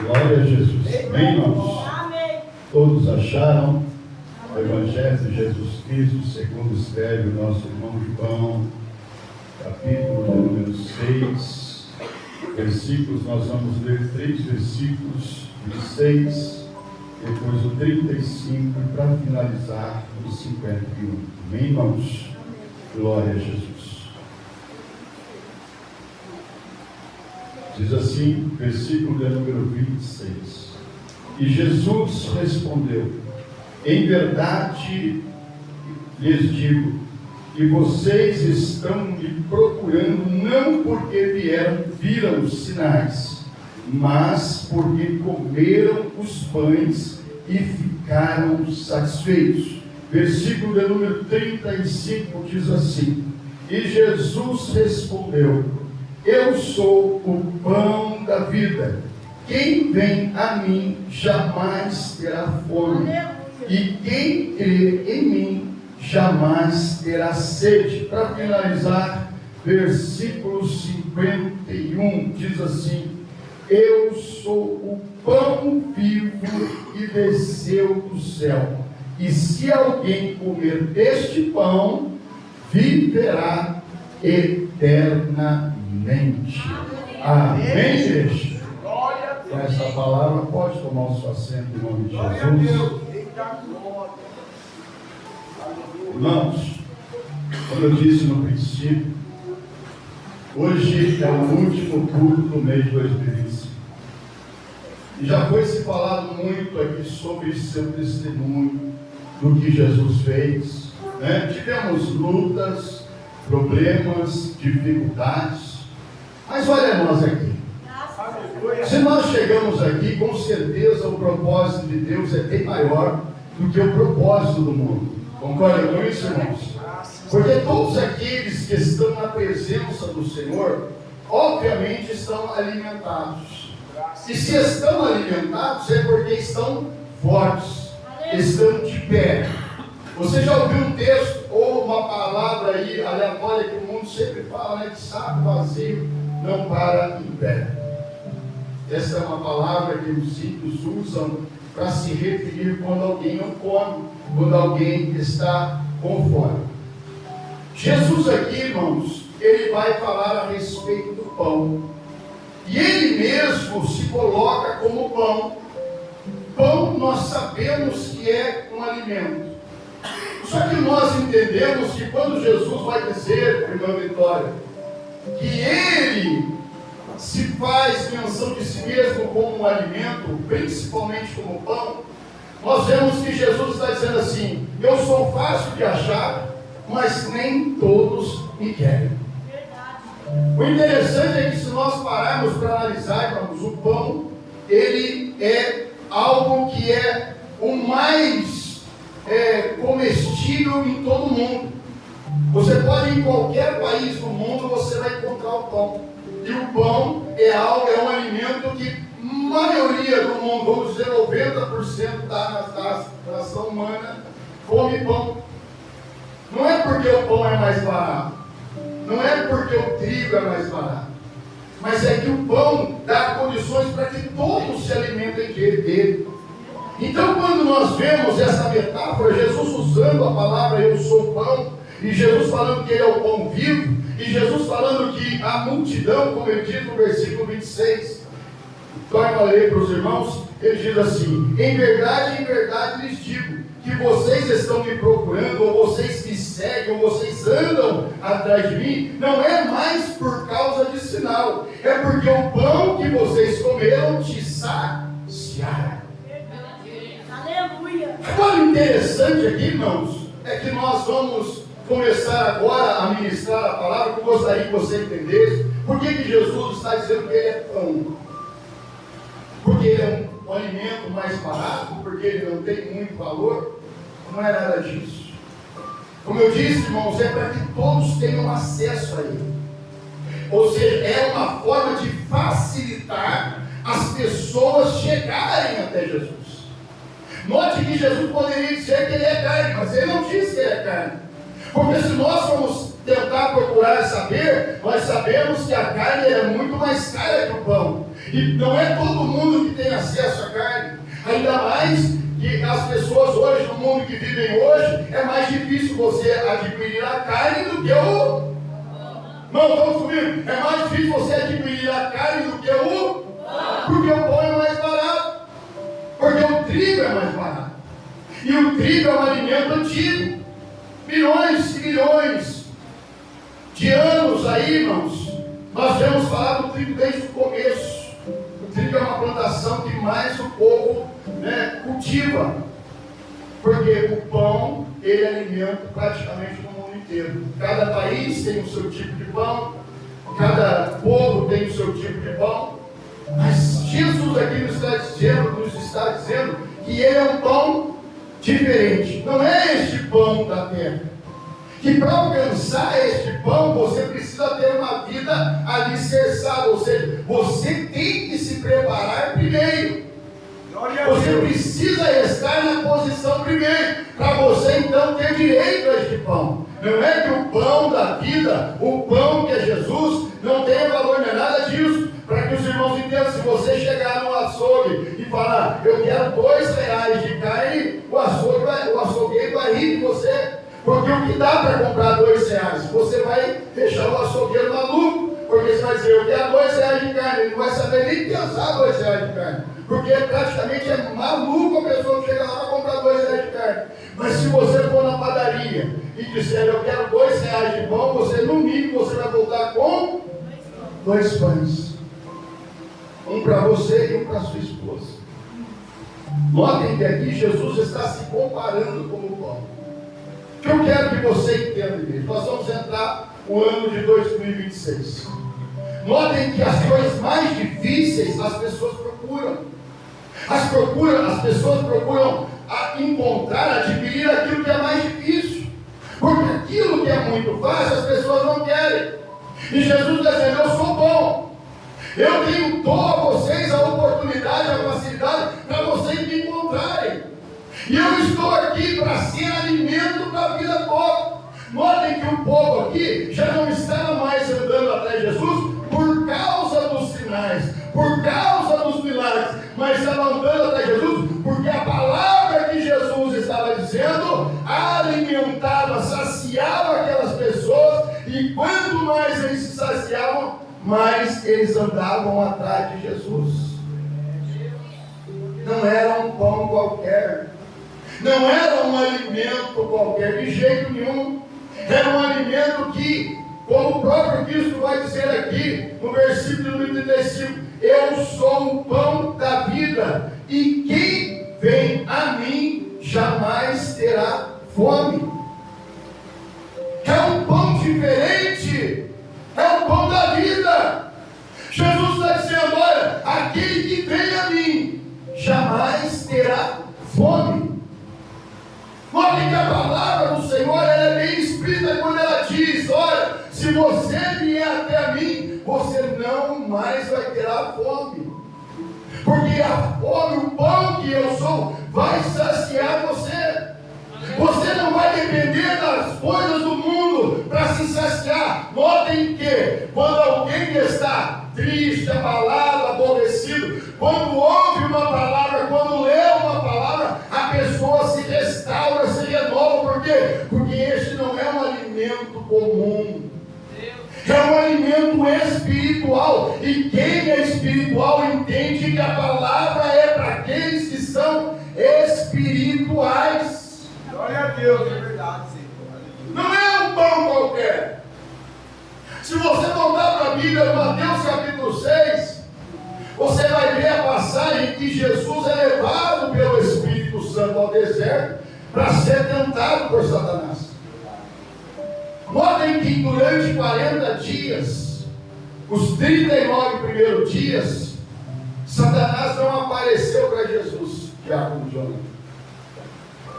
Glória a Jesus. Amém, irmãos? Todos acharam o Evangelho de Jesus Cristo, segundo escreve o nosso irmão João, capítulo de número 6, versículos, nós vamos ler 3 versículos, 26, depois o 35, para finalizar o 51. Amém, irmãos? Glória a Jesus. Diz assim, versículo de número 26. E Jesus respondeu: em verdade lhes digo, que vocês estão me procurando não porque viram os sinais, mas porque comeram os pães e ficaram satisfeitos. Versículo de número 35 diz assim: e Jesus respondeu: eu sou o pão da vida. Quem vem a mim jamais terá fome, e quem crê em mim jamais terá sede. Para finalizar, versículo 51 diz assim: eu sou o pão vivo que desceu do céu, e se alguém comer deste pão, viverá eternamente. Amém, igreja? Com essa palavra, pode tomar o seu assento em nome de Jesus. Irmãos, como eu disse no princípio, hoje é o último culto do mês de 2025. E já foi se falado muito aqui sobre seu testemunho, do que Jesus fez, né? Tivemos lutas, problemas, dificuldades, mas olha nós aqui. Se nós chegamos aqui, com certeza o propósito de Deus é bem maior do que o propósito do mundo. Concordam com isso, irmãos? Porque todos aqueles que estão na presença do Senhor, obviamente estão alimentados. E se estão alimentados é porque estão fortes, estão de pé. Você já ouviu um texto ou uma palavra aí aleatória que o mundo sempre fala, né? Que saco vazio não para em pé. Essa é uma palavra que os sírios usam para se referir quando alguém não come, quando alguém está com fome. Jesus aqui, irmãos, ele vai falar a respeito do pão. E ele mesmo se coloca como pão. Pão nós sabemos que é um alimento. Só que nós entendemos que quando Jesus vai dizer, irmã Vitória, que ele se faz menção de si mesmo como um alimento, principalmente como pão, nós vemos que Jesus está dizendo assim: eu sou fácil de achar, mas nem todos me querem. O interessante é que se nós pararmos para analisar, irmãos, o pão, ele é algo que é o mais comestível em todo o mundo. Você pode ir em qualquer país do mundo, você vai encontrar o pão. E o pão é um alimento que a maioria do mundo, vamos dizer 90% da nação humana, come pão. Não é porque o pão é mais barato, não é porque o trigo é mais barato, mas é que o pão dá condições para que todos se alimentem dele. Então, quando nós vemos essa metáfora, Jesus usando a palavra eu sou o pão, e Jesus falando que ele é o pão vivo, e Jesus falando que a multidão, como ele diz no versículo 26, torna a ler para os irmãos, ele diz assim: em verdade lhes digo, que vocês estão me procurando, ou vocês me seguem, ou vocês andam atrás de mim, não é mais por causa de sinal, é porque o pão que vocês comeram te saciaram. Aleluia! Agora, o interessante aqui, irmãos, é que nós vamos começar agora a ministrar a palavra, que eu gostaria que você entendesse. Por que Jesus está dizendo que ele é pão? Porque ele é um alimento mais barato, porque ele não tem muito valor? Não é nada disso. Como eu disse, irmãos, é para que todos tenham acesso a ele. Ou seja, é uma forma de facilitar as pessoas chegarem até Jesus. Note que Jesus poderia dizer que ele é carne, mas ele não disse que ele é carne. Porque se nós formos tentar procurar saber, nós sabemos que a carne é muito mais cara que o pão. E não é todo mundo que tem acesso à carne. Ainda mais que as pessoas hoje, no mundo que vivem hoje, é mais difícil você adquirir a carne do que o... Não, vamos comigo. É mais difícil você adquirir a carne do que o... Porque o pão é mais barato. Porque o trigo é mais barato. E o trigo é um alimento antigo. Milhões e milhões de anos aí, irmãos, nós temos falado do trigo desde o começo. O trigo é uma plantação que mais o povo cultiva. Porque o pão, ele alimenta praticamente no mundo inteiro. Cada país tem o seu tipo de pão, cada povo tem o seu tipo de pão. Mas Jesus aqui nos está dizendo que ele é um pão diferente. Não é este pão da terra. Que para alcançar este pão, você precisa ter uma vida alicerçada. Ou seja, você tem que se preparar primeiro. Você precisa estar na posição primeiro, para você então ter direito a este pão. Não é que o pão da vida, o pão que é Jesus, não tenha valor, não é nada disso. Para que os irmãos entendam, se você chegar no açougue e falar, eu quero R$2 de carne, o açougueiro vai rir de você. Porque o que dá para comprar R$2? Você vai deixar o açougueiro maluco. Porque você vai dizer, eu quero R$2 de carne. Ele não vai saber nem pensar R$2 de carne. Porque praticamente é maluco a pessoa que chega lá para comprar R$2 de carne. Mas se você for na padaria e disser, eu quero R$2 de pão, você no mínimo você vai voltar com 2 pães. Um para você e um para sua esposa. Notem que aqui Jesus está se comparando com o pão. O que eu quero que você entenda, igreja? Nós vamos entrar no ano de 2026. Notem que as coisas mais difíceis as pessoas procuram. As pessoas procuram encontrar, adquirir aquilo que é mais difícil. Porque aquilo que é muito fácil as pessoas não querem. E Jesus está dizendo, eu sou bom. Eu dou a vocês a oportunidade, a facilidade para vocês me encontrarem. E eu estou aqui para ser alimento para a vida toda. Notem que o povo aqui já não estava mais andando atrás de Jesus por causa dos sinais, por causa dos milagres, mas estava andando atrás de Jesus porque a palavra que Jesus estava dizendo alimentava, saciava aquelas pessoas, e quanto mais eles se saciavam, mais eles andavam atrás de Jesus. Não era um pão qualquer, não era um alimento qualquer, de jeito nenhum. Era um alimento que, como o próprio Cristo vai dizer aqui, no versículo 35, eu sou o pão da vida, e quem vem a mim jamais terá fome. É um pão diferente, é o pão da vida. Jesus está dizendo, olha, aquele que vem a mim jamais terá fome. Notem que a palavra do Senhor é bem explícita quando ela diz, olha, se você vier até mim, você não mais vai ter a fome. Porque a fome, o pão que eu sou, vai saciar você. Você não vai depender das coisas do mundo para se saciar. Notem que quando alguém está triste, abalado, aborrecido, quando ouve uma palavra, quando lê uma palavra, a pessoa se restaura, se renova. Por quê? Porque este não é um alimento comum. É um alimento espiritual. E quem é espiritual entende que a palavra é para aqueles que são espirituais. Glória a Deus, é verdade, Senhor. Não é um pão qualquer. Se você voltar para a Bíblia, Mateus capítulo 6, você vai ver a passagem que Jesus é levado pelo Espírito Santo ao deserto para ser tentado por Satanás. Notem que durante 40 dias, os 39 primeiros dias, Satanás não apareceu para Jesus, Diácono Jonas.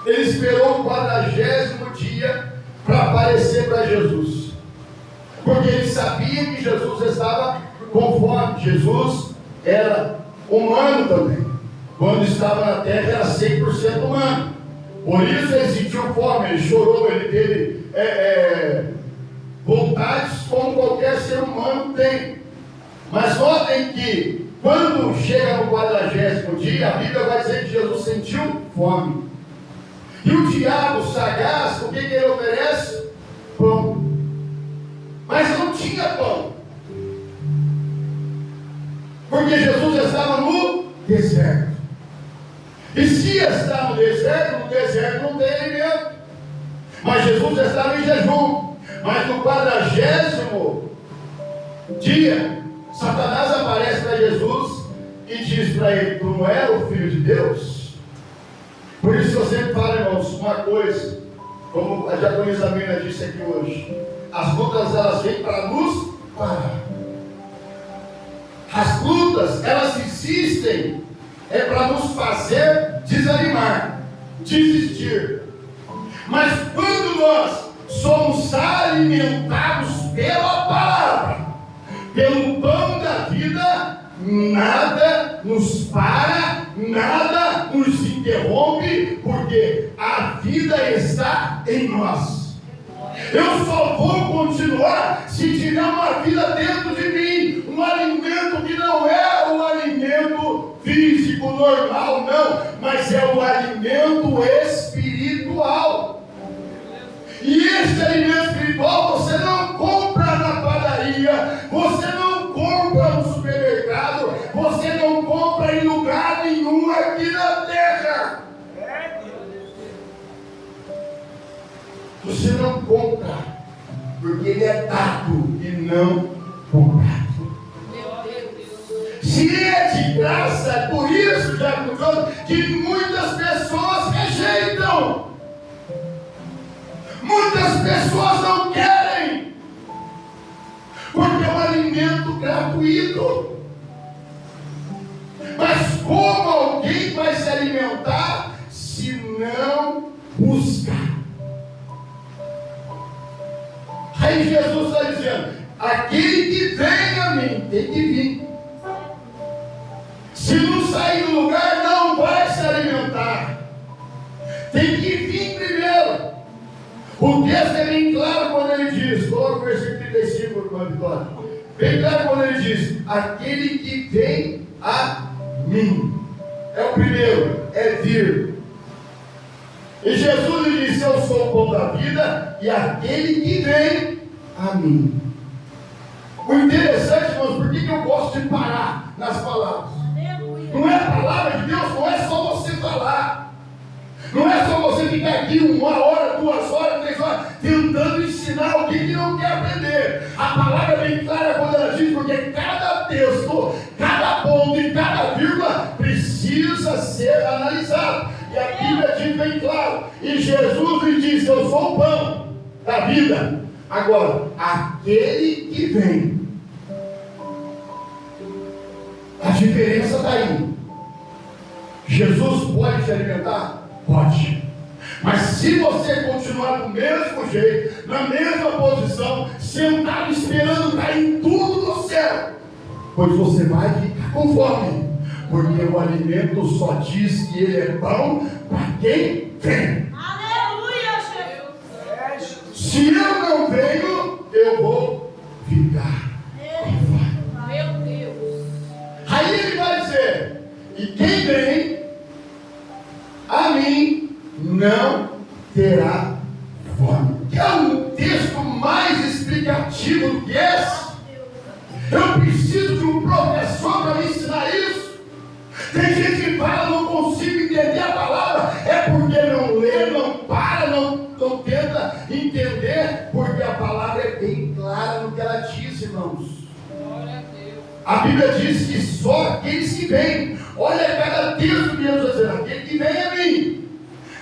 Ele esperou o 40º dia para aparecer para Jesus, porque ele sabia que Jesus estava com fome. Jesus era humano também. Quando estava na terra era 100% humano. Por isso ele sentiu fome, ele chorou, ele teve vontades como qualquer ser humano tem. Mas notem que quando chega no 40º dia, a Bíblia vai dizer que Jesus sentiu fome. E o diabo sagaz, o que ele oferece? Pão. Mas não tinha pão. Porque Jesus estava no deserto. E se está no deserto não tem alimento. Mas Jesus estava em jejum. Mas no 40º dia, Satanás aparece para Jesus e diz para ele: tu não é o Filho de Deus? Por isso eu sempre falo, irmãos, uma coisa, como a diaconisa Mirna disse aqui hoje: as lutas elas vêm para nos parar. As lutas elas existem para nos fazer desanimar, desistir. Mas quando nós somos alimentados pela palavra, pelo pão da vida, nada nos para, nada nos interrompe, porque a vida está em nós. Eu só vou continuar se tiver uma vida dentro de mim, um alimento que não é um alimento físico normal, não, mas é o alimento espiritual. E esse alimento espiritual você não compra na padaria, você não compra no supermercado, você não compra em lugar nenhum aqui na terra. Você não compra, porque ele é dado e não comprado. Se é de graça, é por isso, que muitas pessoas rejeitam. Muitas pessoas não querem, porque é um alimento gratuito. Mas como alguém vai se alimentar se não buscar? Aí Jesus está dizendo: aquele que vem a mim tem que vir. Se não sair do lugar, não vai se alimentar. Tem que vir primeiro. O texto é bem claro quando ele diz, coloca o versículo 35, irmã Vitória. Bem claro quando ele diz: aquele que vem a mim. É o primeiro, é vir. E Jesus lhe disse: eu sou o pão da vida, e aquele que vem a mim. O interessante, irmãos, por que eu gosto de parar nas palavras? Não é a palavra de Deus, não é só você falar. Não é só você ficar aqui 1 hora, 2 horas, 3 horas, tentando ensinar alguém que não quer aprender. A palavra é bem clara quando ela diz, porque cada texto, cada ponto e cada vírgula precisa ser analisado. E a Bíblia diz bem claro. E Jesus lhe disse: eu sou o pão da vida. Agora, aquele que vem. A diferença está aí. Jesus pode te alimentar? Pode. Mas se você continuar do mesmo jeito, na mesma posição, sentado esperando cair tudo no céu, pois você vai ficar com fome. Porque o alimento só diz que ele é pão para quem vem. Aleluia, Jesus. Se eu não venho, eu vou ficar com fome. Meu Deus. Aí ele vai dizer: e quem vem a mim não terá fome. Que é um texto mais explicativo do que esse? Eu preciso de um professor para me ensinar isso. Tem gente que fala: não consigo entender a palavra. É porque não lê, não para, não tenta entender, porque a palavra é bem clara no que ela diz, irmãos. A Bíblia diz que só aqueles que vêm. Olha cada texto que Jesus está dizendo: aquele que vem a mim.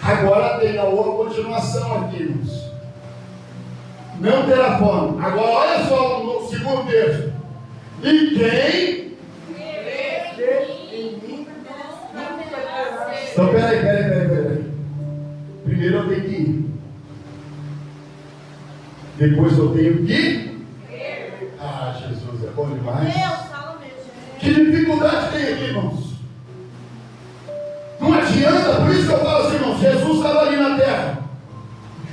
Agora tem a outra continuação aqui, irmãos. Não terá fome. Agora olha só no segundo texto: e quem? Então peraí. Primeiro eu tenho que ir. Depois eu tenho que. Ah, Jesus, é bom demais. Que dificuldade tem aqui, irmãos? Não adianta, por isso que eu falo assim, irmãos: Jesus estava ali na terra.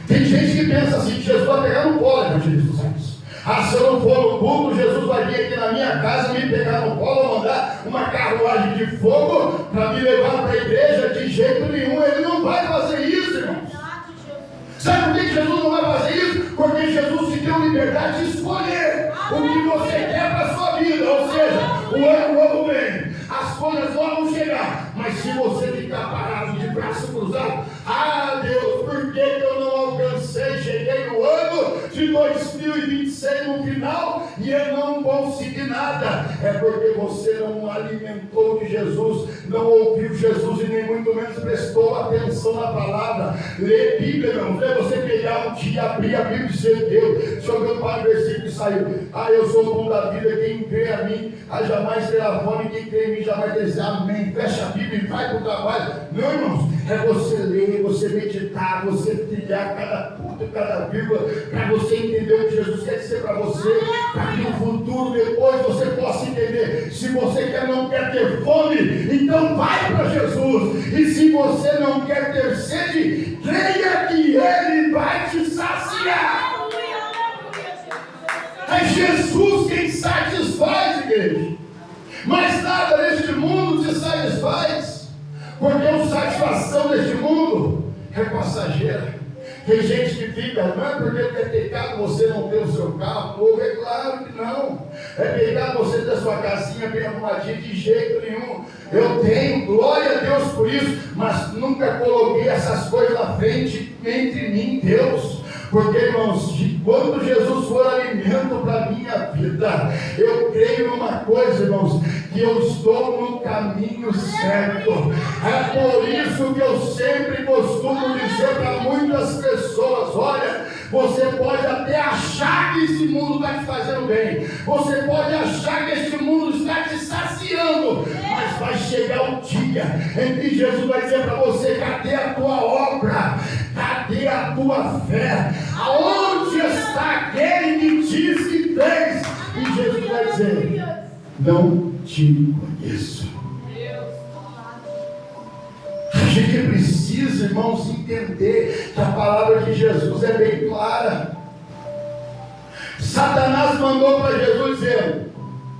Tem gente que pensa assim, que Jesus vai pegar no colo, evangelista dos céus. Ah, se eu não for no culto, Jesus vai vir aqui na minha casa, me pegar no colo, mandar uma carruagem de fogo para me levar para a igreja, de jeito nenhum. Ele não vai fazer isso, irmãos. Sabe por que Jesus não vai fazer isso? Porque Jesus te deu liberdade de escolher o que você quer para a sua vida. Ou seja, o ano novo vem, as coisas vão chegar, mas se você ficar parado de braço cruzado, Deus, por que eu não alcancei? Cheguei no ano de 2026 no final e eu não consegui nada. É porque você não alimentou de Jesus, não ouviu Jesus e nem muito menos prestou atenção na palavra. Lê Bíblia, irmão. É você pegar um dia, abrir a Bíblia e dizer: Deus, jogando para o versículo e saiu. Eu sou o pão da vida, quem crê a mim, jamais terá fome, quem crê em mim jamais terá. Amém. Fecha a Bíblia e vai para o trabalho. Não, irmãos, é você ler, você meditar, você trilhar cada ponto, cada vírgula, para você entender o que Jesus quer dizer para você, para que no futuro, depois, você possa entender. Se você não quer ter fome, então vai para Jesus. E se você não quer ter sede, creia que Ele vai te saciar. É Jesus quem satisfaz, igreja. Mas nada neste mundo te satisfaz, porque a satisfação deste mundo é passageira. Tem gente que fica, não é porque é pecado você não ter o seu carro novo, é claro que não. É pecado você ter a sua casinha bem arrumadinha, de jeito nenhum. Eu tenho, glória a Deus por isso, mas nunca coloquei essas coisas na frente entre mim e Deus. Porque, irmãos, quando Jesus for alimento para a minha vida, eu creio numa coisa, irmãos, que eu estou no caminho certo. É por isso que eu sempre costumo dizer para muitas pessoas: olha, você pode até achar que esse mundo está te fazendo bem, você pode achar que esse mundo está te saciando, mas vai chegar um dia em que Jesus vai dizer para você: cadê a tua obra? Cadê a tua fé? Aonde está aquele que diz que tens? E Jesus vai dizer: não te conheço. A gente precisa, irmãos, entender que a palavra de Jesus é bem clara. Satanás mandou para Jesus dizer: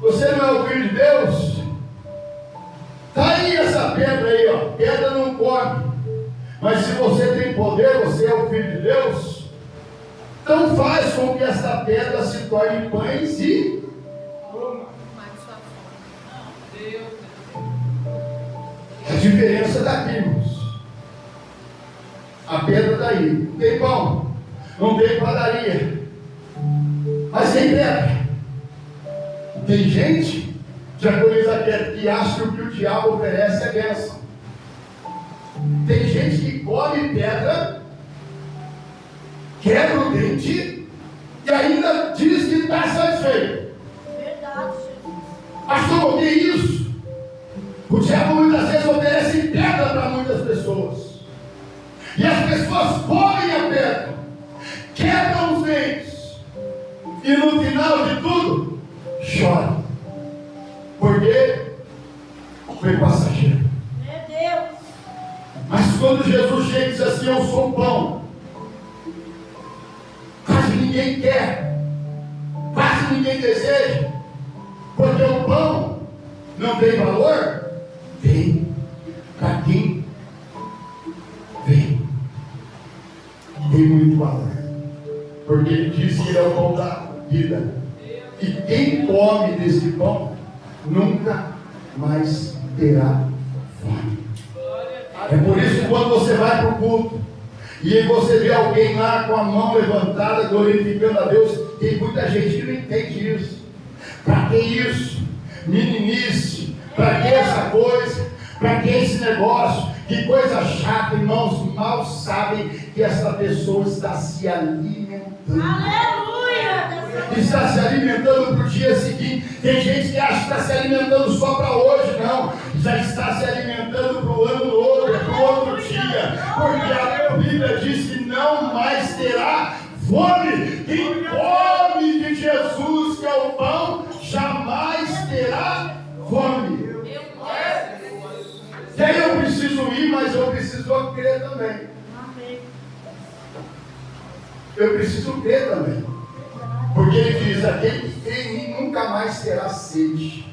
você não é o filho de Deus? Está aí essa pedra aí, ó. Pedra não come. Mas se você tem poder, você é o filho de Deus, então faz com que essa pedra se torne pães e a diferença daqui, irmãos. A pedra daí, não tem pão, não tem padaria, mas tem pedra. Tem gente, já coisa que acha que o que o diabo oferece é bênção. Tem gente que come pedra, quebra o dente e ainda diz que está satisfeito. Verdade. Pastor, o que é isso? O diabo muitas vezes oferece pedra para muitas pessoas. E as pessoas comem a pedra, quebram os dentes e no final de tudo choram. Porque foi passageiro. Meu Deus. Mas quando Jesus chega e diz assim: eu sou o pão, quase ninguém quer, quase ninguém deseja, porque o pão não tem valor. Tem para quem tem muito valor, porque ele diz que ele é o pão da vida, e quem come desse pão nunca mais terá fome. É por isso que quando você vai para o culto e você vê alguém lá com a mão levantada glorificando a Deus, tem muita gente que não entende isso. Para que isso? Meninice. Para que essa coisa? Para que esse negócio? Que coisa chata, irmãos. Mal sabem que essa pessoa está se alimentando. Aleluia. Está se alimentando para o dia seguinte. Tem gente que acha que está se alimentando só para hoje. Não, já está se alimentando para o ano novo, para o outro dia. Porque a Bíblia diz que não mais terá fome. Quem come de Jesus, que é o pão, jamais terá fome. E aí eu preciso ir, mas eu preciso crer também. Eu preciso crer também. Porque ele diz: aquele que crê em mim nunca mais terá sede.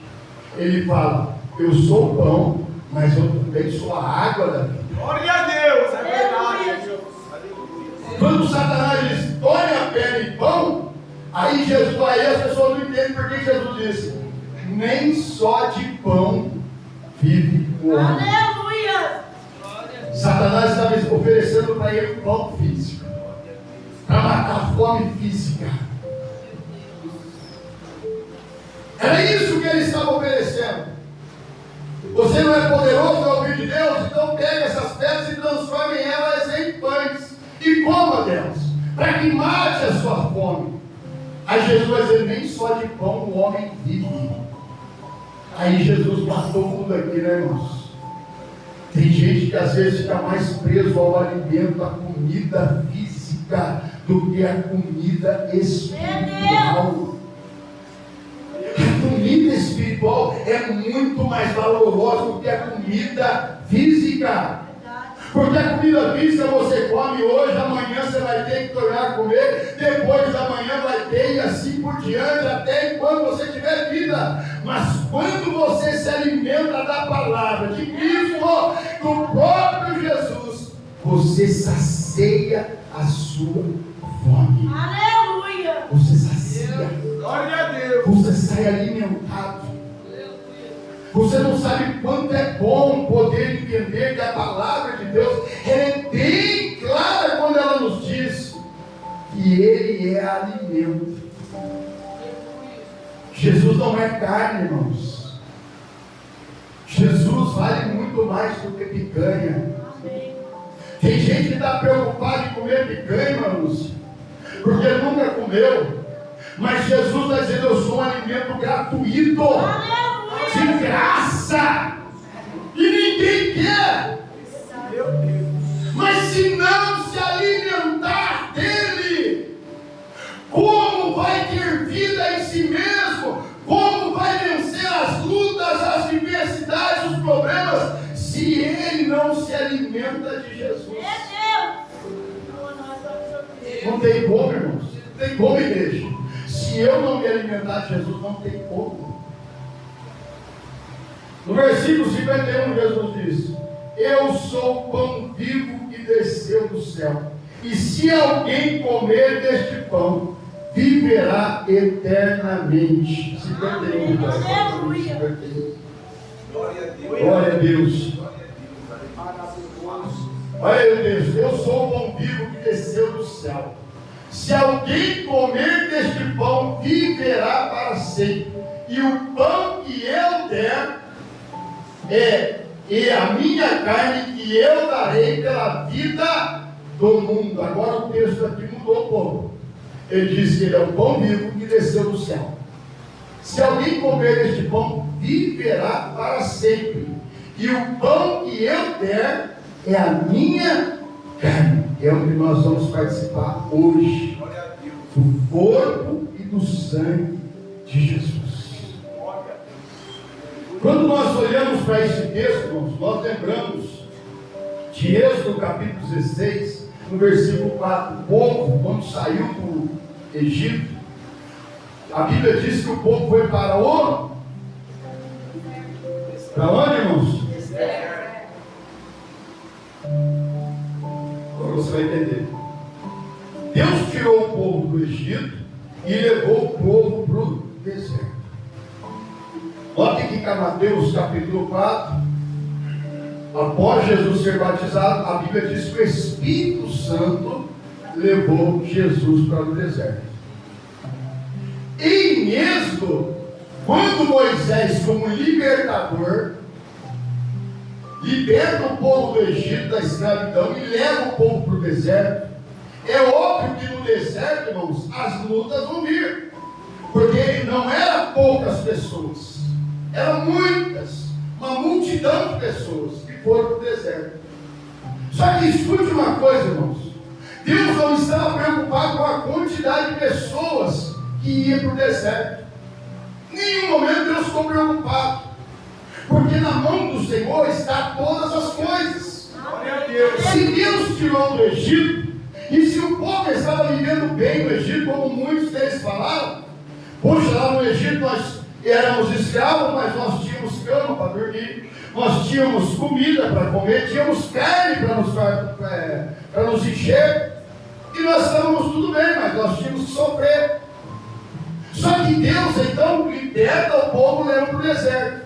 Ele fala: eu sou o pão, mas eu também sou a água da vida. Glória a Deus, é verdade, Deus. Aleluia. Quando Satanás diz, tome a pedra em pão, aí as pessoas não entendem porque Jesus disse, nem só de pão vive o homem. Aleluia. Satanás estava oferecendo para ele pão físico, para matar a fome física. Era isso que ele estava oferecendo. Você não é poderoso no ouvir de Deus? Então pega essas pedras e transforme elas em pães e coma delas, para que mate a sua fome. Aí Jesus vai dizer, nem só de pão o homem vive. Aí Jesus matou tudo aqui, né, irmãos? Tem gente que às vezes fica mais preso ao alimento, à comida física, do que a comida espiritual. A comida espiritual é muito mais valorosa do que a comida física. Porque a comida física você come hoje, amanhã você vai ter que tornar a comer, depois da manhã vai ter, e assim por diante, até enquanto você tiver vida. Mas quando você se alimenta da palavra de Cristo, do próprio Jesus, você sacia a sua fome. Aleluia. Você sacia. Glória a Deus. Você sai alimentado. Você não sabe quanto é bom poder entender que a palavra de Deus é bem clara quando ela nos diz que Ele é alimento. Jesus não é carne, irmãos. Jesus vale muito mais do que picanha. Tem gente que está preocupada em comer picanha, irmãos, porque nunca comeu. Mas Jesus vai dizer, eu sou um alimento gratuito. De graça, e ninguém quer, Meu Deus. mas se não se alimentar dele, como vai ter vida em si mesmo? Como vai vencer as lutas, as diversidades, os problemas, se ele não se alimenta de Jesus? Não tem como, irmãos, não tem como, igreja. Se eu não me alimentar de Jesus, não tem como. No versículo 51, Jesus diz, eu sou o pão vivo que desceu do céu, e se alguém comer deste pão, viverá eternamente. 51, Aleluia. Glória a Deus. Glória a Deus. Glória a Deus. Olha, Deus, eu sou o pão vivo que desceu do céu. Se alguém comer deste pão, viverá para sempre. E o pão que eu der e a minha carne que eu darei pela vida do mundo. Agora o texto aqui mudou um pouco. Ele diz que ele é o pão vivo que desceu do céu. Se alguém comer este pão, viverá para sempre. E o pão que eu der é a minha carne. É o que nós vamos participar hoje. Glória a Deus. Do corpo e do sangue de Jesus. Quando nós olhamos para esse texto, irmãos, nós lembramos de Êxodo capítulo 16, no versículo 4. O povo, quando saiu do Egito, a Bíblia diz que o povo foi para o... Para onde, irmãos? Agora você vai entender. Deus tirou o povo do Egito e levou o povo para o deserto. Note que em Mateus capítulo 4, após Jesus ser batizado, a Bíblia diz que o Espírito Santo levou Jesus para o deserto. Em Êxodo, quando Moisés, como libertador, liberta o povo do Egito da escravidão e leva o povo para o deserto, é óbvio que no deserto, irmãos, as lutas vão vir, porque não eram poucas pessoas, eram muitas, uma multidão de pessoas que foram para o deserto. Só que escute uma coisa, irmãos, Deus não estava preocupado com a quantidade de pessoas que iam para o deserto. Em nenhum momento Deus ficou preocupado, porque na mão do Senhor está todas as coisas. Glória a Deus. Se Deus tirou do Egito, e se o povo estava vivendo bem no Egito, como muitos deles falaram, poxa, lá no Egito nós éramos escravos, mas nós tínhamos cama para dormir, nós tínhamos comida para comer, tínhamos carne para nos encher, e nós estávamos tudo bem, mas nós tínhamos que sofrer. Só que Deus então liberta o povo e leva para o deserto.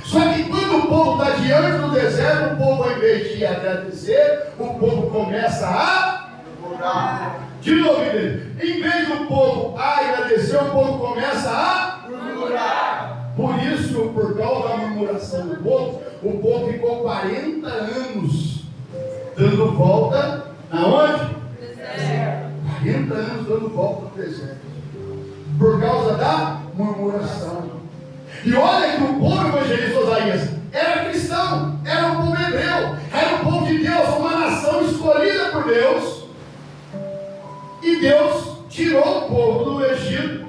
Só que quando o povo está diante do deserto, o povo, ao invés de agradecer, o povo começa a murmurar. De novo, em vez do povo agradecer, o povo começa a murmurar. Por isso, por causa da murmuração do povo, o povo ficou 40 anos dando volta aonde? Deserto. 40 anos dando volta no deserto. Por causa da murmuração. E olha que o povo evangelista Osaías era cristão, era um povo hebreu, era um povo de Deus, uma nação escolhida por Deus. E Deus tirou o povo do Egito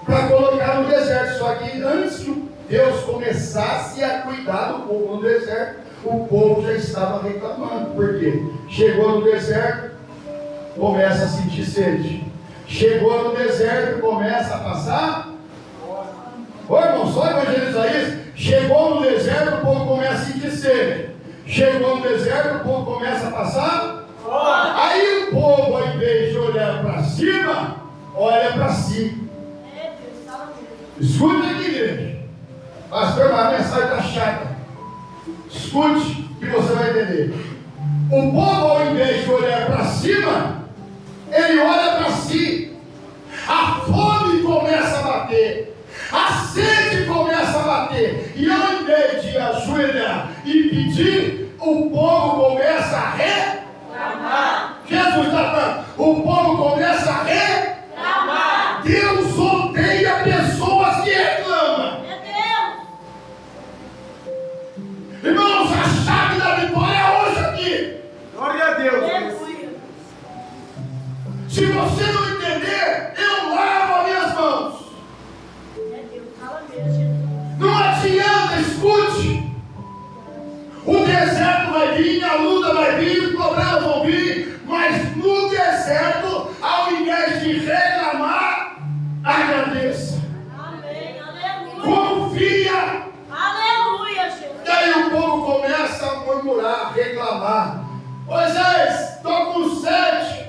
para colocar no deserto. Só que antes que Deus começasse a cuidar do povo no deserto, o povo já estava reclamando. Por quê? Chegou no deserto, começa a sentir sede. Chegou no deserto, começa a passar. Ô irmão, só evangelizar isso. Chegou no deserto, o povo começa a sentir sede. Chegou no deserto, o povo começa a passar. Aí o povo, ao invés de olhar para cima, olha para si. Escute aqui, igreja. Pastor, mas a mensagem está chata. Escute que você vai entender. O povo, ao invés de olhar para cima, ele olha para si. A fome começa a bater. A sede começa a bater. E ao invés de ajoelhar e pedir, o povo começa a reclamar. Jesus está falando. O povo começa a reclamar. Deus odeia pessoas que reclamam. Meu Deus. Irmãos, a chave da vitória é hoje aqui. Glória a Deus. Aleluia. Se você não entender, eu lavo as minhas mãos. Não adianta, escute. O deserto vai vir, a luta vai vir, os problemas vão vir, mas no deserto, ao invés de reclamar, agradeça. Amém. Aleluia. Confia. Aleluia, Jesus. Daí o povo começa a murmurar, reclamar. Moisés, estou com sede.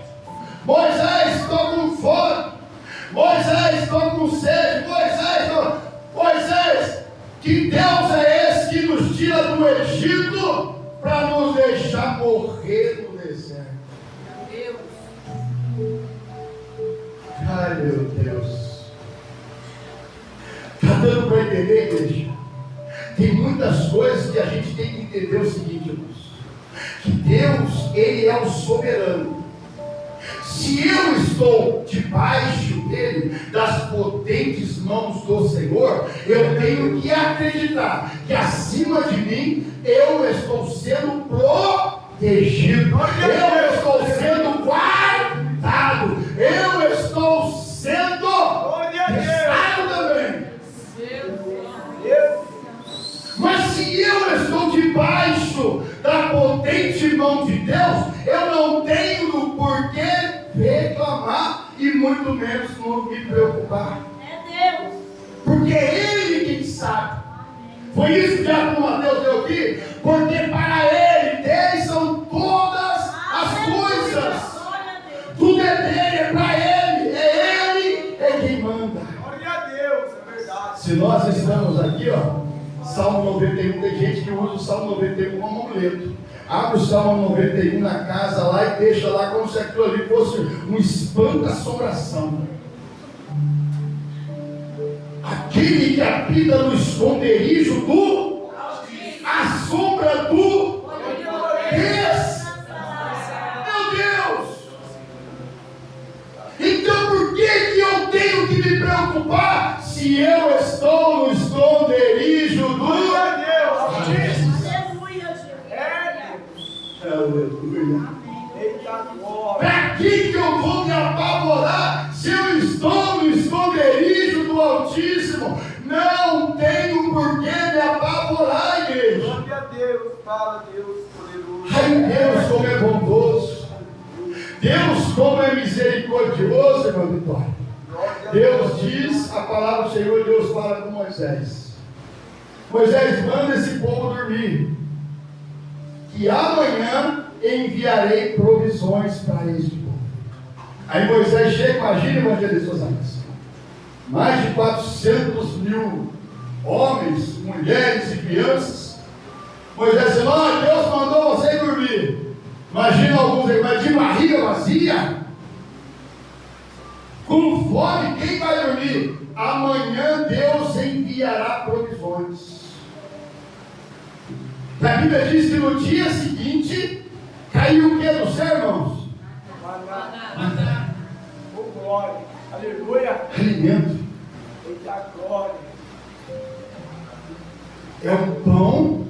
Moisés, estou com fome. Moisés, estou com sede. Moisés, que Deus é esse que nos tira do Egito para nos deixar morrer no deserto? Deus. Ai, meu Deus. Está dando para entender, igreja? Tem muitas coisas que a gente tem que entender o seguinte, irmãos. Que Deus, Ele é o soberano. Se eu estou debaixo dele, das potentes mãos do Senhor, eu tenho que acreditar que acima de mim eu estou sendo protegido, eu estou sendo guardado, eu estou sendo testado também. Mas se eu estou debaixo da potente mão de Deus, eu não tenho do porquê reclamar e muito menos me preocupar. É Deus. Porque é Ele quem sabe. Foi isso que Diácono Mateus deu aqui. Porque para Ele, dele são todas as coisas. Tudo é dele, é para Ele. É Ele quem manda. Glória a Deus, é verdade. Se nós estamos aqui, ó, Salmo 91, tem gente que usa o Salmo 91 como amuleto. Abre o Salmo 91 na casa lá e deixa lá como se aquilo ali fosse um espanta-assombração. Aquele que habita no esconderijo do a sombra do meu Deus! Então por que eu tenho que me preocupar se eu estou no esconderijo do Aleluia. Para que eu vou me apavorar se eu estou no esconderijo do Altíssimo? Não tenho por que me apavorar, igreja. Glória a Deus, fala Deus poderoso. Ai, Deus como é bondoso. Deus como é misericordioso, irmão Vitória. Deus diz, a palavra do Senhor, Deus fala com Moisés. Moisés, manda esse povo dormir, que amanhã enviarei provisões para este povo. Aí Moisés chega, imagina, evangelista Osasco, mais de 400 mil homens, mulheres e crianças. Moisés disse, Deus mandou você dormir. Imagina alguns aí, mas de barriga vazia, com fome, quem vai dormir? Amanhã Deus enviará provisões. A Bíblia diz que no dia seguinte caiu o que do céu, irmãos? Maná. Oh, glória. Aleluia. Alimento. Eita glória. É o pão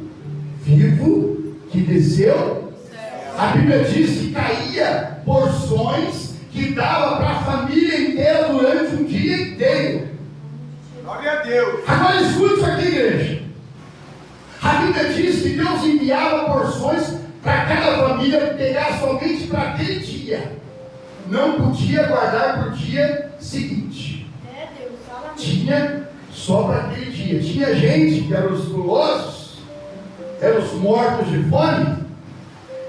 vivo que desceu. A Bíblia diz que caía porções que dava para a família inteira durante um dia inteiro. Glória a Deus. Agora escute isso aqui, igreja. A Bíblia diz que Deus enviava porções para cada família pegar somente para aquele dia. Não podia guardar para o dia seguinte. Deus, fala mesmo. Tinha só para aquele dia. Tinha gente que eram os gulosos, eram os mortos de fome,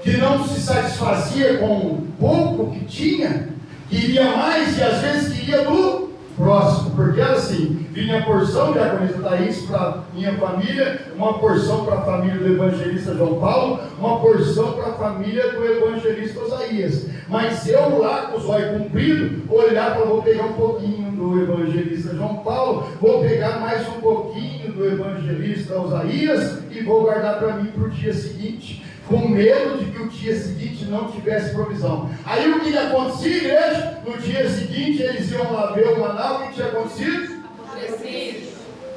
que não se satisfazia com o pouco que tinha, queria mais e às vezes queria do próximo, porque era assim, vinha a porção de diaconisa Thaís para minha família, uma porção para a família do evangelista João Paulo, uma porção para a família do evangelista Osaías. Mas eu lá com os olhos compridos, olhar vou pegar um pouquinho do evangelista João Paulo, vou pegar mais um pouquinho do evangelista Osaías e vou guardar para mim para o dia seguinte, com medo de que o dia seguinte não tivesse provisão. Aí o que acontecia, igreja? No dia seguinte eles iam lá ver o maná, o que tinha acontecido? Apodrecido.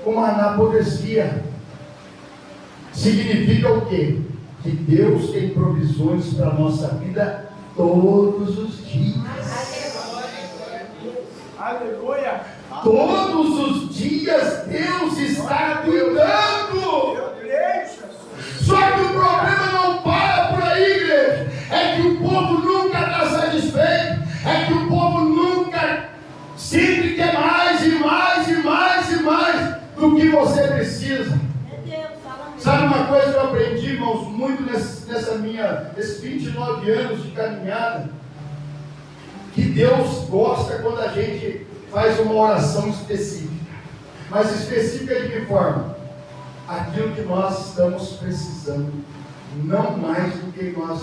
O maná apodrecia. Significa o quê? Que Deus tem provisões para a nossa vida todos os dias. Aleluia. Todos os dias Deus está cuidando. Eu creio, Jesus. Só que o problema não para por aí, igreja. É que o povo nunca está satisfeito. É que o povo nunca sempre quer mais e mais e mais e mais do que você precisa. Deus, fala mesmo. Sabe uma coisa que eu aprendi, irmãos, muito nesses 29 anos de caminhada? Que Deus gosta quando a gente faz uma oração específica. Mas específica de que forma? Aquilo que nós estamos precisando, não mais do que nós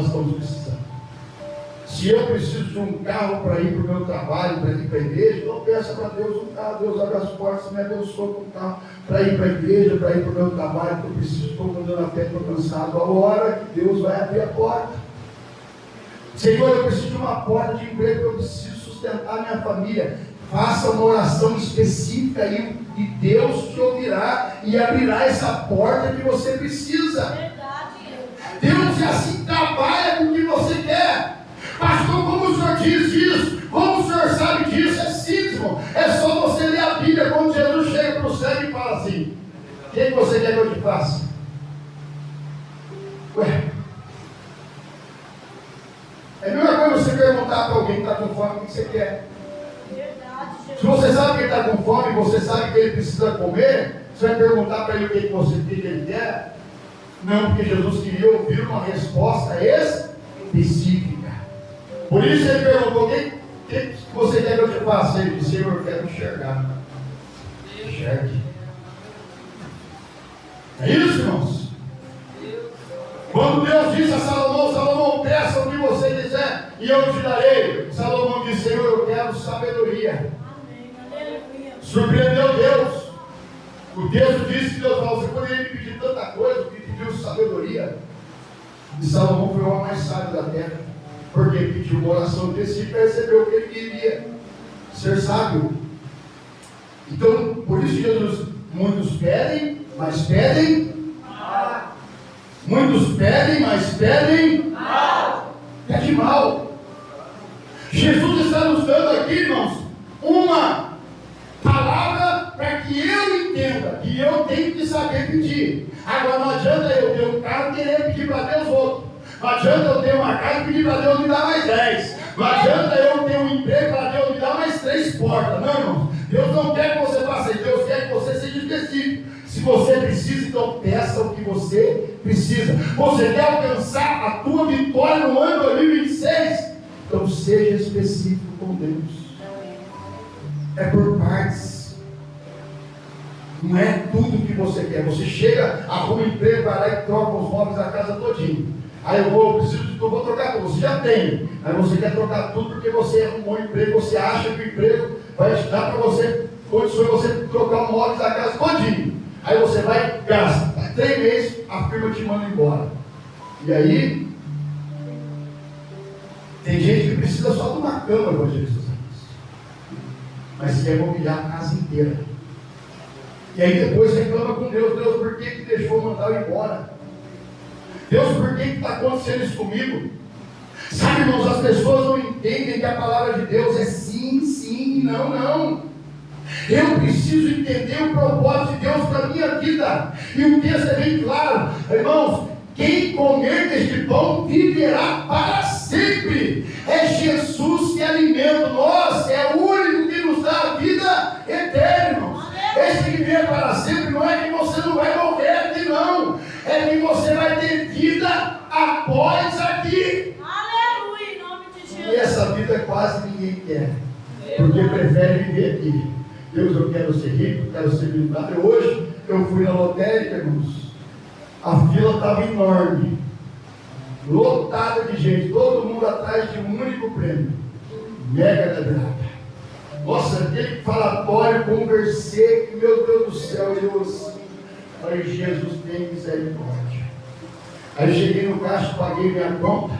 estamos precisando. Se eu preciso de um carro para ir para o meu trabalho, para ir para a igreja, então peça para Deus um carro. Deus abre as portas, me abençoa com um carro para ir para a igreja, para ir para o meu trabalho, que eu preciso, estou andando a pé, estou cansado. A hora que Deus vai abrir a porta. Senhor, eu preciso de uma porta de emprego, eu preciso sustentar minha família. Faça uma oração específica e Deus te ouvirá e abrirá essa porta que você precisa. Verdade. Deus assim trabalha com o que você quer. Pastor, como o senhor diz isso? Como o senhor sabe disso? É simples, irmão. É só você ler a Bíblia quando Jesus chega para o cego e fala assim: o que você quer que eu te faça? Ué, é a mesma coisa você perguntar para alguém que está com fome o que você quer. Verdade, Jesus. Se você sabe que ele está com fome, você sabe que ele precisa comer, você vai perguntar para ele o que ele quer? Não, porque Jesus queria ouvir uma resposta específica. Por isso ele perguntou: o que você quer que eu te faça? Ele disse: Senhor, eu quero enxergar. Enxergue. É isso, irmãos? Quando Deus disse a Salomão: Salomão, peça o que você quiser e eu te darei. Salomão disse: Senhor, eu quero sabedoria. Amém. Aleluia. Surpreendeu Deus. O texto diz que Deus falou: você poderia me pedir tanta coisa, que pediu sabedoria. E Salomão foi o homem mais sábio da terra, porque pediu uma oração específica e recebeu o que ele queria: ser sábio. Então, por isso Jesus: muitos pedem, mas pedem. Muitos pedem, mas pedem pede mal. Jesus está nos dando aqui, irmãos, uma palavra para que eu entenda que eu tenho que saber pedir. Agora não adianta eu ter um carro e querer pedir para Deus outro. Não adianta eu ter uma casa e pedir para Deus me dar mais 10. Não adianta eu ter um emprego para Deus me dar mais 3. importa. Não, irmão. Deus não quer que você faça isso. Deus quer que você seja específico. Se você precisa, então peça o que você precisa. Você quer alcançar a tua vitória no ano 2026? Então seja específico com Deus. É por partes. Não é tudo que você quer. Você chega, arruma um emprego, vai lá e troca os móveis da casa todinho. Aí eu vou trocar tudo. Você já tem. Aí você quer trocar tudo porque você arrumou um emprego. Você acha que o emprego vai dar para você condições de você trocar os móveis da casa todinho. Aí você vai, gasta. 3 meses, a firma te manda embora. E aí, tem gente que precisa só de uma cama, evangelista. Mas quer mobiliar a casa inteira. E aí depois reclama com Deus. Deus, por que deixou mandar eu embora? Deus, por que está acontecendo isso comigo? Sabe, irmãos, as pessoas não entendem que a palavra de Deus é sim, sim, não, não. Eu preciso entender o propósito de Deus para a minha vida. E o texto é bem claro. Irmãos, quem comer deste pão viverá para sempre. É Jesus que alimenta nós. É o único que nos dá a vida eterna, irmãos. Esse viver para sempre não é que você não vai morrer aqui, não. É que você vai ter vida após aqui. Aleluia, em nome de Jesus. E essa vida quase ninguém quer. Porque prefere viver aqui. Deus, eu quero ser rico, quero ser milionário. Hoje eu fui na lotérica, irmãos. A fila estava enorme. Lotada de gente. Todo mundo atrás de um único prêmio. Mega da Draga. Nossa, aquele falatório, conversei, meu Deus do céu, eu falei, Jesus tem misericórdia. Aí cheguei no caixa, paguei minha conta.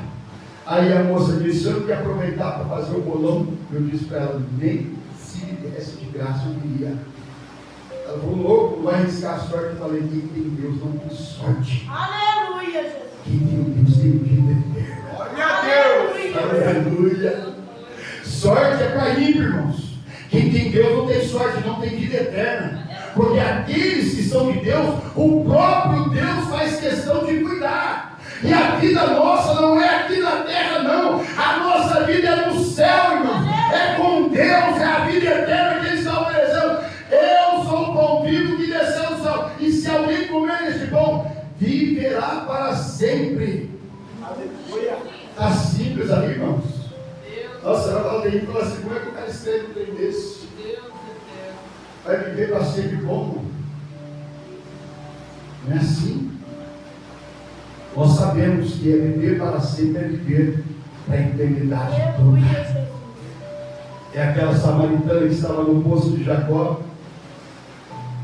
Aí a moça disse, eu não quer aproveitar para fazer o bolão. Eu disse para ela, nem se me desse de graça eu queria. Ela falou, louco, não vai arriscar a sorte. Eu falei, quem tem Deus não tem sorte. Aleluia, Jesus. Quem tem Deus tem vida eterna. Glória a Deus. Aleluia. Sorte é para ímpio, irmãos. Quem tem Deus não tem sorte, não tem vida eterna. Porque aqueles que são de Deus, o próprio Deus faz questão de cuidar. E a vida nossa não é aqui na terra, não. A nossa vida é no céu, irmãos. É com Deus, é a vida eterna que Ele está oferecendo. Eu sou o pão vivo que desceu do céu. E se alguém comer deste pão, viverá para sempre. Aleluia. Está simples ali, irmãos. Nossa, ela fala daí e fala assim, como é que o cara escreve um trem desse? Vai viver para sempre como? Não é assim? Nós sabemos que é viver para sempre, é viver para a eternidade Aleluia, toda. Jesus. É aquela samaritana que estava no poço de Jacó,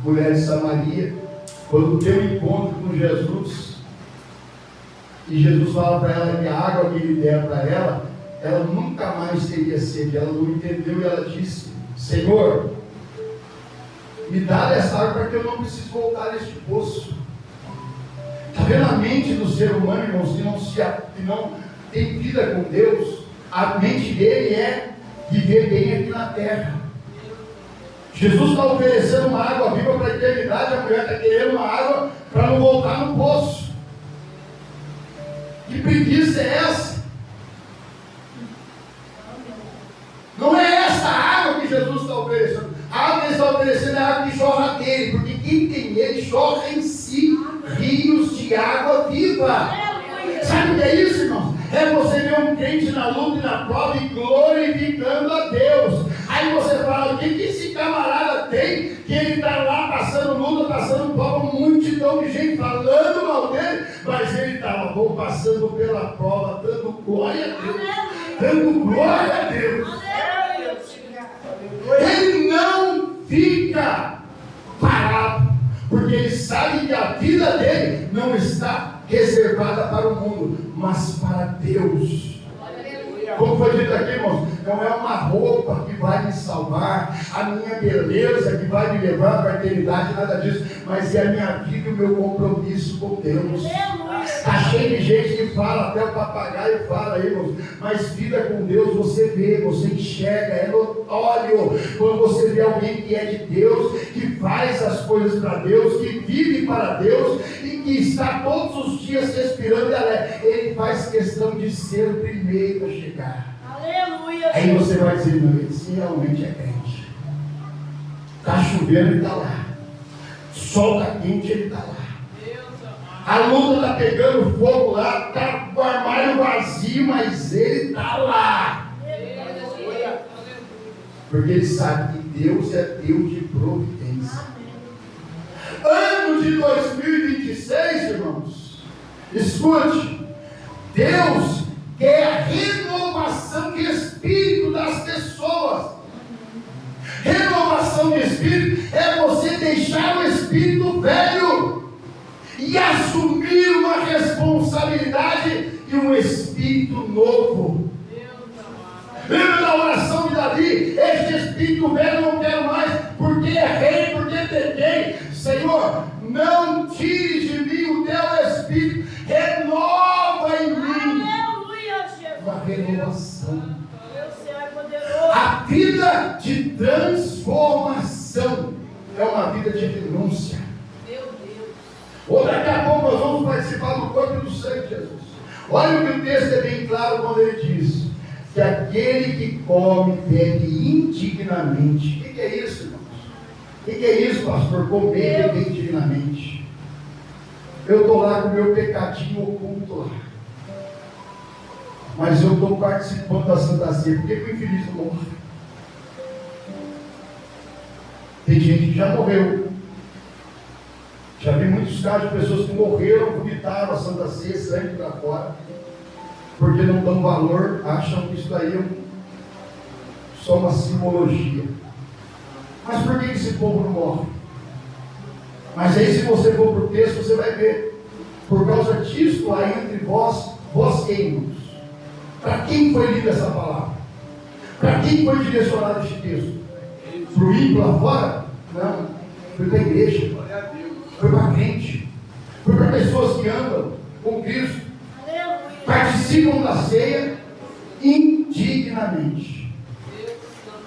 mulher de Samaria, quando tem um encontro com Jesus, e Jesus fala para ela que a água que ele der para ela, ela nunca mais teria sede. Ela não entendeu e ela disse, Senhor, me dá essa água para que eu não precise voltar a este poço. Está vendo a mente do ser humano, irmãos, que não tem vida com Deus? A mente dele é viver bem aqui na terra. Jesus está oferecendo uma água viva para a eternidade. A mulher está querendo uma água para não voltar no poço. Que preguiça é essa? Não é essa água que Jesus está oferecendo. A água que Ele está oferecendo é a água que jorra dele. Porque quem tem Ele jorra em si rios de água viva. Sabe o que é isso, irmãos? É você ver um crente na luta e na prova e glorificando a Deus. Aí você fala, o que esse camarada tem? Que ele está lá passando luta, passando prova, uma multidão de gente falando mal dele, mas ele estava passando pela prova, dando glória a Deus. Dando glória a Deus. Ele não fica parado, porque ele sabe que a vida dele não está reservada para o mundo, mas para Deus. Como foi dito aqui, irmãos, não é uma roupa que vai me salvar, a minha beleza que vai me levar para a eternidade, nada disso, mas é a minha vida e o meu compromisso com Deus. Está cheio de gente que fala, até o papagaio fala, irmãos, mas vida com Deus você vê, você enxerga, é notório. Quando você vê alguém que é de Deus, que faz as coisas para Deus, que vive para Deus e que está todos os dias respirando e alegre, ele faz questão de ser o primeiro a chegar. Aleluia. Aí você vai dizer, não, esse realmente é crente. Está chovendo, ele está lá. O sol está quente, ele está lá. A luta está pegando fogo lá, está com o armário vazio, mas ele está lá. Porque ele sabe que Deus é Deus de providência. Ano de 2026, irmãos, escute, Deus quer a renovação de espírito das pessoas. Renovação de espírito é você deixar o espírito velho e assumir uma responsabilidade e um espírito novo. Lembra da oração de Davi? Este espírito velho eu não quero mais, porque errei, porque pequei. Senhor, não tire de mim o teu espírito, renova em mim. Aleluia, Jesus. Uma renovação. Meu Senhor é poderoso. A vida de transformação é uma vida de renúncia. Meu Deus. Ou daqui a pouco nós vamos participar do corpo e do sangue de Jesus. Olha o que o texto é bem claro quando ele diz que aquele que come bebe indignamente. O que é isso, irmãos? O que é isso, pastor? Comer e beber indignamente. Eu estou lá com o meu pecadinho oculto lá. Mas eu estou participando da Santa Ceia. Por que o infeliz não morre? Tem gente que já morreu. Já vi muitos casos de pessoas que morreram, vomitaram a Santa Ceia, sangue para fora, porque não dão valor, acham que isso aí é só uma simbologia. Mas por que esse povo não morre? Mas aí, se você for para o texto, você vai ver. Por causa disso, há entre vós queimos. Para quem foi lida essa palavra? Para quem foi direcionado este texto? Para o ímpio lá fora? Não. Foi para a igreja. Foi para a crente. Foi para pessoas que andam com Cristo. Aleluia. Participam da ceia indignamente.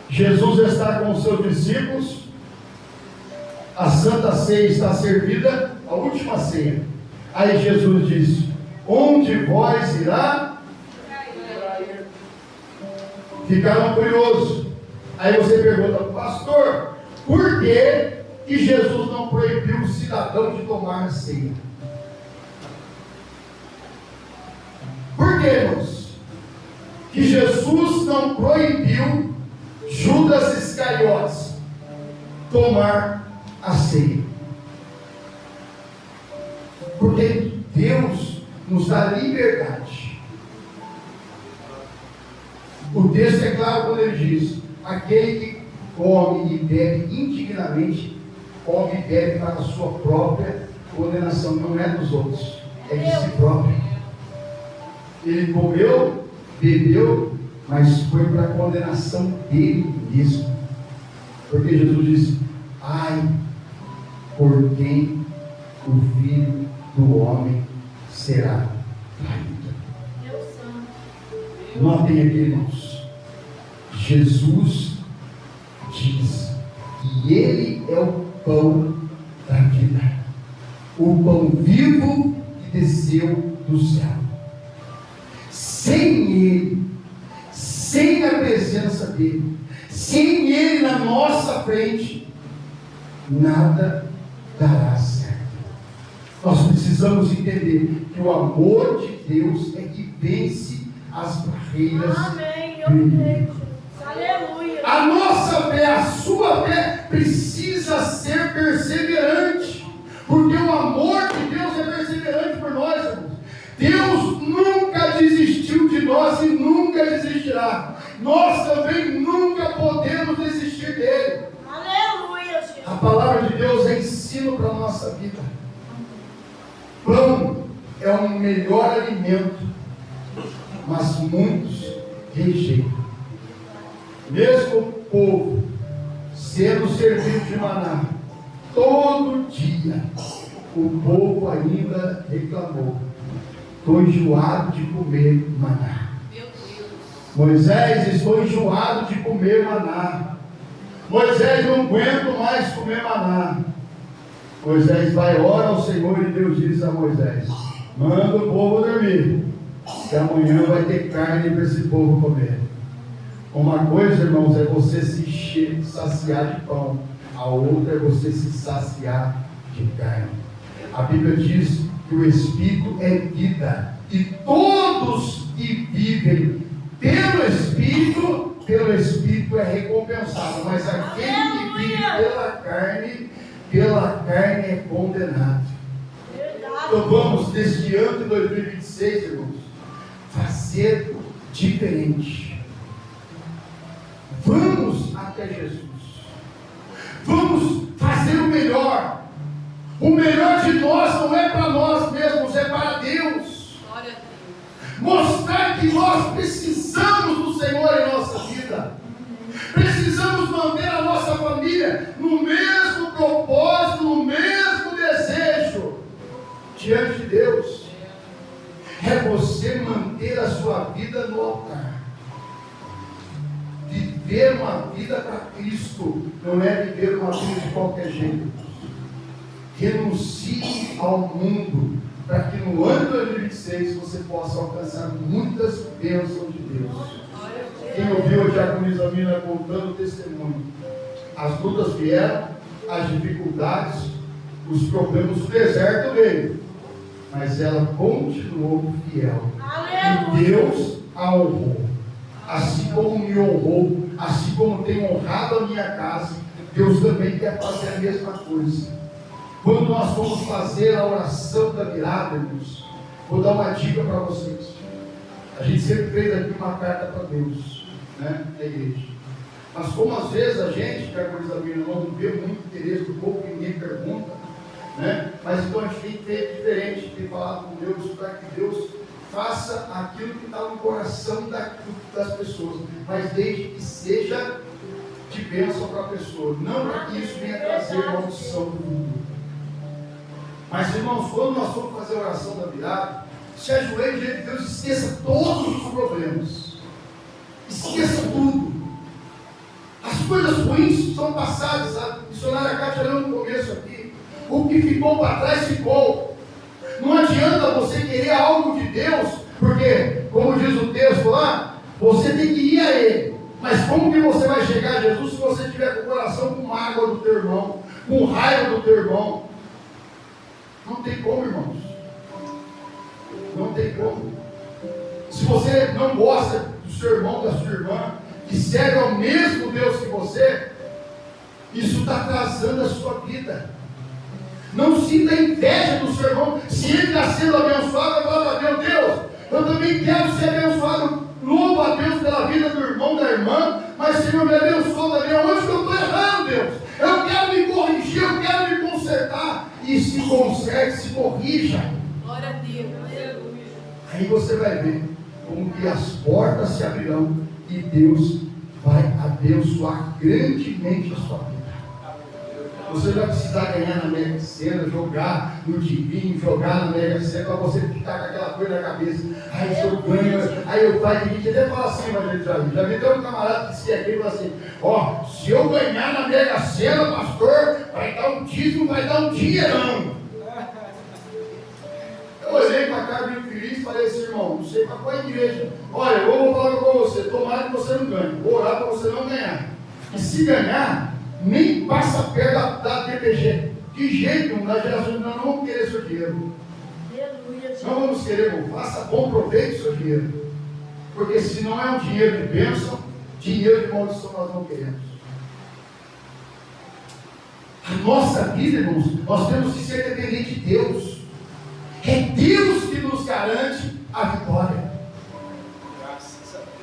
Jesus está com os seus discípulos. A Santa Ceia está servida, a última ceia. Aí Jesus diz: onde vós irá? Ficaram curiosos. Aí você pergunta: pastor, por que Jesus não proibiu o cidadão de tomar a ceia? Por que, irmãos? Que Jesus não proibiu Judas Iscariotes tomar a ceia? Porque Deus nos dá liberdade. O texto é claro quando ele diz: aquele que come e bebe indignamente, come e bebe para a sua própria condenação, não é dos outros, é de si próprio. Ele comeu, bebeu, mas foi para a condenação dele mesmo. Porque Jesus disse: ai, por quem o Filho do Homem será traído. Deus santo. Notem aqui, irmãos. Jesus diz que Ele é o pão da vida, o pão vivo que desceu do céu. Sem Ele, sem a presença dEle, sem Ele na nossa frente, nada dará certo. Nós precisamos entender que o amor de Deus é que vence as barreiras. Amém. Eu do inimigo. creio. Aleluia. A nossa fé, a sua fé precisa ser perseverante, porque o amor de Deus é perseverante por nós, irmãos. Deus nunca desistiu de nós e nunca desistirá. Nós também nunca podemos desistir dele. Aleluia, Jesus. A palavra de Deus é ensino para a nossa vida. Pão é o melhor alimento, mas muitos rejeitam. Mesmo o povo sendo servido de maná todo dia, o povo ainda reclamou: estou enjoado de comer maná. Moisés, estou enjoado de comer maná. Moisés, não aguento mais comer maná. Moisés vai, ora ao Senhor, e Deus diz a Moisés: manda o povo dormir, que amanhã vai ter carne para esse povo comer. Uma coisa, irmãos, é você se saciar de pão. A outra é você se saciar de carne. A Bíblia diz que o Espírito é vida. E todos que vivem pelo Espírito é recompensado. Mas aquele que vive pela carne é condenado. Então vamos, neste ano de 2026, irmãos, fazer diferente. Vamos até Jesus. Vamos fazer o melhor. O melhor de nós não é para nós mesmos, é para Deus. Mostrar que nós precisamos do Senhor em nossa vida. Precisamos manter a nossa família no mesmo propósito, no mesmo desejo diante de Deus. É você manter a sua vida no altar. Viver uma vida para Cristo não é viver uma vida de qualquer jeito. Renuncie ao mundo para que no ano de 2026 você possa alcançar muitas bênçãos de Deus. Quem ouviu a diaconisa Mina contando o testemunho? As lutas vieram, as dificuldades, os problemas, o deserto veio, mas ela continuou fiel. E Deus a honrou. Assim como me honrou, assim como tem honrado a minha casa, Deus também quer fazer a mesma coisa. Quando nós vamos fazer a oração da virada, irmãos, vou dar uma dica para vocês. A gente sempre fez aqui uma carta para Deus, né, na igreja. Mas como às vezes a gente, que a coisa não vê muito interesse do povo, que ninguém pergunta, né? Mas então a gente tem que ter diferente, tem que falar com Deus, para que Deus faça aquilo que está no coração das pessoas, mas desde que seja de bênção para a pessoa, não para que isso venha trazer maldição do mundo. Mas irmãos, quando nós formos fazer a oração da virada, se ajoelhe diante de Deus, esqueça todos os problemas, esqueça tudo. As coisas ruins são passadas. A missionária Cátia leu no começo aqui, o que ficou para trás ficou. Não adianta você querer algo de Deus, porque, como diz o texto lá, você tem que ir a Ele. Mas como que você vai chegar a Jesus se você estiver com o coração com mágoa do teu irmão, com raiva do teu irmão? Não tem como, irmãos. Não tem como. Se você não gosta do seu irmão, da sua irmã, que serve ao mesmo Deus que você, isso está atrasando a sua vida. Não sinta inveja do seu irmão. Se ele está sendo abençoado, glória a Deus. Deus, eu também quero ser abençoado. Louvo a Deus pela vida do irmão, da irmã. Mas Senhor, me abençoa também. Onde que eu estou errando, Deus? Eu quero me corrigir, eu quero me consertar. E se conserte, se corrija. Glória a Deus. Aí você vai ver como que as portas se abrirão e Deus vai abençoar grandemente a sua vida. Você vai precisar ganhar na Mega Sena, jogar no dinheirinho, jogar na Mega Sena, para você ficar com aquela coisa na cabeça. Aí se eu ganho, aí eu pai de gente até fala assim, mas já me deu um camarada que disse aqui e falou assim: ó, se eu ganhar na Mega Sena, pastor, vai dar um dízimo, vai dar um dinheirão. Eu olhei para a cara do infeliz e falei assim: irmão, não sei para qual igreja. Olha, eu vou falar com você, tomara que você não ganhe, vou orar para você não ganhar. E se ganhar, nem passa perto da TPG. De jeito nenhum, na geração nós não vamos querer seu dinheiro. Não vamos querer, irmão. Faça bom proveito do seu dinheiro. Porque se não é um dinheiro de bênção, dinheiro de maldição nós não queremos. A nossa vida, irmãos, nós temos que ser dependentes de Deus. É Deus que nos garante a vitória.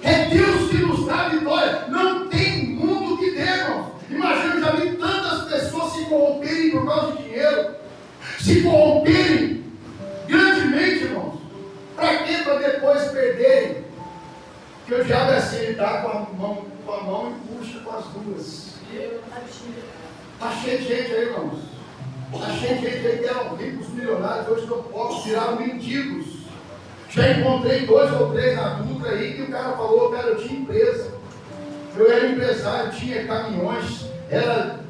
É Deus que nos dá a vitória. Não tem mundo que dê, irmãos. Imagina, eu já vi tantas pessoas se corromperem por causa de dinheiro. Se corromperem grandemente, irmãos. Para quê? Para depois perderem. Porque o diabo é assim, ele dá com a mão e puxa com as duas. Está cheio de gente aí, irmãos. Está cheio de gente aí que eram ricos milionários, hoje estão pobres, viraram mendigos. Já encontrei 2 ou 3 na Dutra aí que o cara falou: cara, eu tinha empresa. Eu era empresário, tinha caminhões,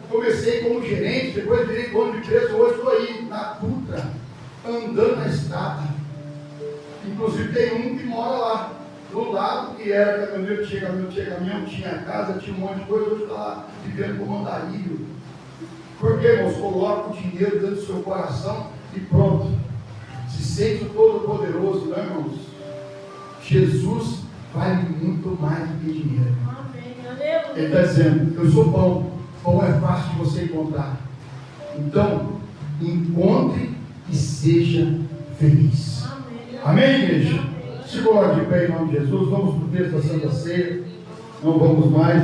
comecei como gerente, depois virei dono de empresa, hoje estou aí na Dutra, andando na estrada. Inclusive tem um que mora lá, do lado, que era caminhão, tinha casa, tinha um monte de coisa, hoje está lá vivendo como andarilho. Porque, irmãos, coloca o dinheiro dentro do seu coração e pronto. Se sente o Todo-Poderoso, não é, irmãos? Jesus vale muito mais do que dinheiro. Amém. Aleluia. Ele está dizendo, eu sou pão. Pão é fácil de você encontrar. Então, encontre e seja feliz. Amém. Amém, igreja? Se coloque de pé em nome de Jesus. Vamos para o texto da Santa Ceia. Não vamos mais.